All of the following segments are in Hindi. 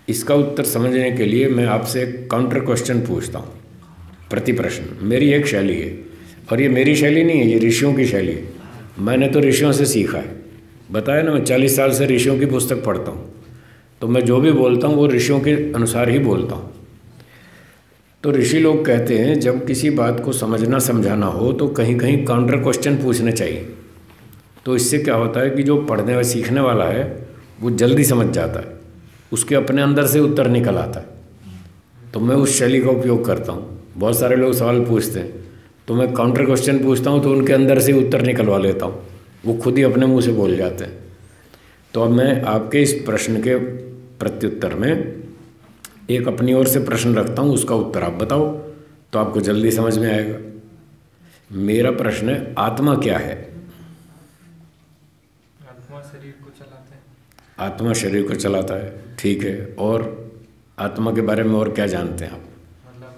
इसका उत्तर समझने के लिए मैं आपसे एक काउंटर क्वेश्चन पूछता हूँ। प्रति प्रश्न मेरी एक शैली है, और ये मेरी शैली नहीं है, ये ऋषियों की शैली है। मैंने तो ऋषियों से सीखा है, बताया ना, मैं 40 साल से ऋषियों की पुस्तक पढ़ता हूँ, तो मैं जो भी बोलता हूँ वो ऋषियों के अनुसार ही बोलता हूँ। तो ऋषि लोग कहते हैं जब किसी बात को समझना समझाना हो तो कहीं कहीं काउंटर क्वेश्चन पूछने चाहिए। तो इससे क्या होता है कि जो पढ़ने व सीखने वाला है वो जल्दी समझ जाता है, उसके अपने अंदर से उत्तर निकल आता है। तो मैं उस शैली का उपयोग करता हूँ। बहुत सारे लोग सवाल पूछते हैं तो मैं काउंटर क्वेश्चन पूछता हूँ तो उनके अंदर से उत्तर निकलवा लेता हूँ, वो खुद ही अपने मुंह से बोल जाते हैं। तो अब मैं आपके इस प्रश्न के प्रत्युत्तर में एक अपनी ओर से प्रश्न रखता हूँ, उसका उत्तर आप बताओ तो आपको जल्दी समझ में आएगा। मेरा प्रश्न है, आत्मा क्या है? आत्मा शरीर को चलाता है। आत्मा शरीर को चलाता है, ठीक है। और आत्मा के बारे में और क्या जानते हैं आप? मतलब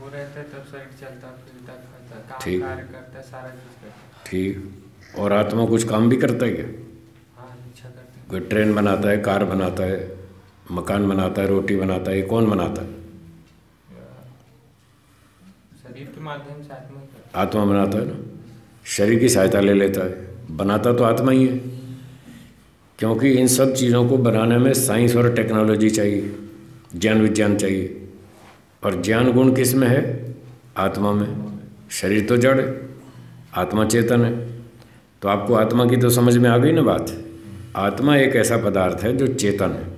वो रहता है तब शरीर चलता फिरता करता काम ठीक। कार्य करता है, सारा चीज़ करता है। ठीक। और आत्मा कुछ काम भी करता है क्या? हाँ, इच्छा करता है। कोई ट्रेन बनाता है, कार बनाता है, मकान बनाता है, रोटी बनाता है, ये कौन बनाता है? शरीर के माध्यम से आत्मा करता है। आत्मा बनाता है ना, शरीर की सहायता ले लेता है, बनाता तो आत्मा ही है। क्योंकि इन सब चीज़ों को बनाने में साइंस और टेक्नोलॉजी चाहिए, ज्ञान विज्ञान चाहिए। और ज्ञान गुण किस में है? आत्मा में। शरीर तो जड़ है, आत्मा चेतन है। तो आपको आत्मा की तो समझ में आ गई ना बात। आत्मा एक ऐसा पदार्थ है जो चेतन है,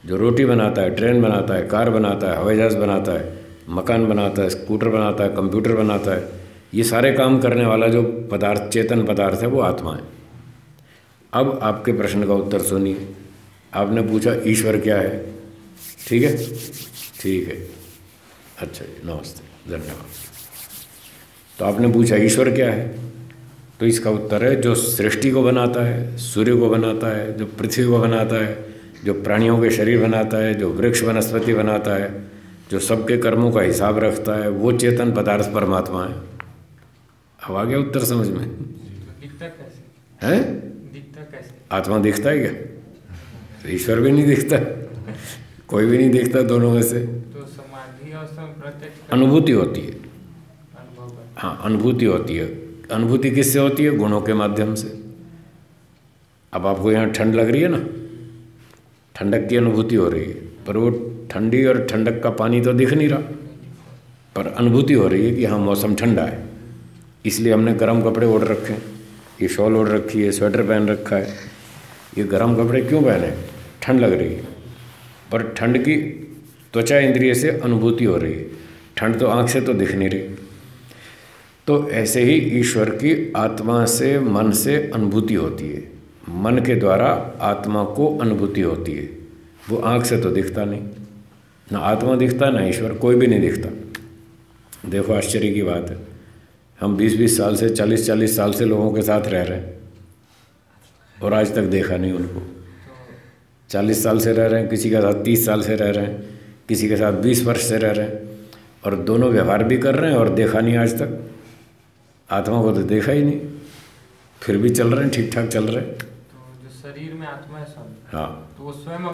जो रोटी बनाता है, ट्रेन बनाता है, कार बनाता है, हवाई जहाज़ बनाता है, मकान बनाता है, स्कूटर बनाता है, कंप्यूटर बनाता है। ये सारे काम करने वाला जो पदार्थ, चेतन पदार्थ है, वो आत्मा है। अब आपके प्रश्न का उत्तर सुनिए। आपने पूछा ईश्वर क्या है, ठीक है? ठीक है, अच्छा जी, नमस्ते, धन्यवाद। तो आपने पूछा ईश्वर क्या है, तो इसका उत्तर है जो सृष्टि को बनाता है, सूर्य को बनाता है, जो पृथ्वी को बनाता है, जो प्राणियों के शरीर बनाता है, जो वृक्ष वनस्पति बनाता है, जो सबके कर्मों का हिसाब रखता है, वो चेतन पदार्थ परमात्मा है। अब आ गया उत्तर समझ में? दिखता कैसे है? दिखता कैसे? आत्मा दिखता है क्या? तो ईश्वर भी नहीं दिखता, कोई भी नहीं दिखता दोनों में से। तो समाधि अवस्था में प्रत्यक्ष अनुभूति होती है। अनुभव करता हाँ, अनुभूति होती है। अनुभूति किससे होती है? गुणों के माध्यम से। अब आपको यहाँ ठंड लग रही है ना, ठंडक की अनुभूति हो रही है, पर वो ठंडी और ठंडक का पानी तो दिख नहीं रहा, पर अनुभूति हो रही है कि हाँ मौसम ठंडा है, इसलिए हमने गर्म कपड़े ओढ़ रखे हैं, ये शॉल ओढ़ रखी है, स्वेटर पहन रखा है। ये गर्म कपड़े क्यों पहने? ठंड लग रही है, पर ठंड की त्वचा इंद्रिय से अनुभूति हो रही है, ठंड तो आँख से तो दिख नहीं रही। तो ऐसे ही ईश्वर की आत्मा से, मन से अनुभूति होती है, मन के द्वारा आत्मा को अनुभूति होती है। वो आँख से तो दिखता नहीं, ना आत्मा दिखता ना ईश्वर, कोई भी नहीं दिखता। देखो आश्चर्य की बात है, हम 20-20 साल से, 40-40 साल से लोगों के साथ रह रहे हैं और आज तक देखा नहीं उनको। 40 साल से रह रहे हैं, किसी के साथ 30 साल से रह रहे हैं, किसी के साथ 20 वर्ष से रह रहे हैं, और दोनों व्यवहार भी कर रहे हैं और देखा नहीं आज तक। आत्मा को तो देखा ही नहीं, फिर भी चल रहे हैं, ठीक ठाक चल रहे हैं। है। तो जो शरीर में आत्मा है सब, हाँ, तो वो स्वयं अपने